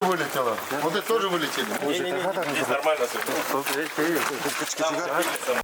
Вылетело. Вот это тоже вылетели. Здесь нормально все.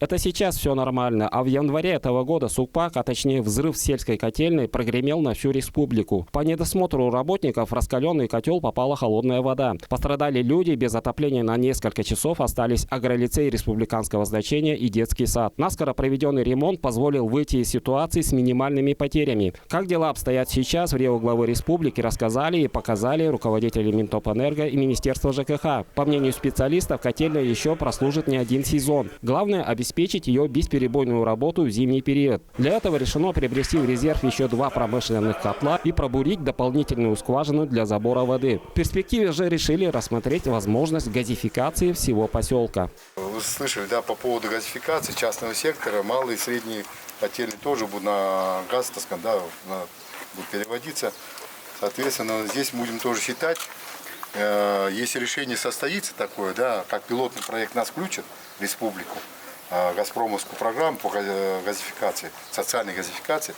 Это сейчас все нормально, а в январе этого года Сукпак, а точнее взрыв сельской котельной, прогремел на всю республику. По недосмотру работников в раскаленный котел попала холодная вода. Пострадали люди, без отопления на несколько часов остались агролицей республиканского значения и детский сад. Наскоро проведенный ремонт позволил выйти из ситуации с минимальными потерями. Как дела обстоят сейчас, в рио главы республики рассказали и показали руководители Минтопэнерго и Министерства ЖКХ. По мнению специалистов, котельная еще прослужит не один сезон. Главное – обеспечить ее бесперебойную работу в зимний период. Для этого решено приобрести в резерв еще 2 промышленных котла и пробурить дополнительную скважину для забора воды. В перспективе же решили рассмотреть возможность газификации всего поселка. Вы слышали, да, по поводу газификации частного сектора, малые и средние котельные тоже будут на газ, так сказать, да, будут переводиться. Соответственно, здесь будем тоже считать, если решение состоится такое, да, как пилотный проект нас включит в республику, газпромовскую программу по газификации, социальной газификации,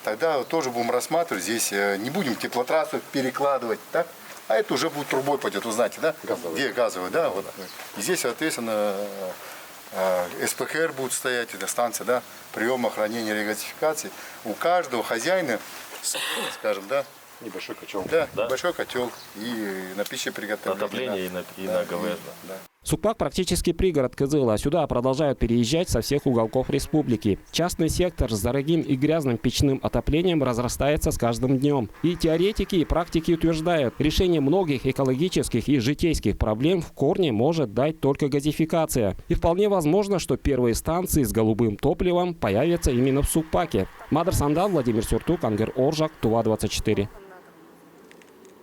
тогда тоже будем рассматривать, здесь не будем теплотрассу перекладывать, так? А это уже будет трубой пойдет, вы знаете, да? Газовый. Где газовый, да? Вот. И здесь, соответственно, СПХР будет стоять, это станция, да, приема, хранения, регазификации. У каждого хозяина, скажем, да, Небольшой котел. да, небольшой котел и на пищеприготовление. Отопление и на ГВС. Да. Сукпак практически пригород Кызыла. Сюда продолжают переезжать со всех уголков республики. Частный сектор с дорогим и грязным печным отоплением разрастается с каждым днем. И теоретики, и практики утверждают, решение многих экологических и житейских проблем в корне может дать только газификация. И вполне возможно, что первые станции с голубым топливом появятся именно в Сукпаке. Мадр Сандал, Владимир Сюртук, Ангер Оржак, Тува 24.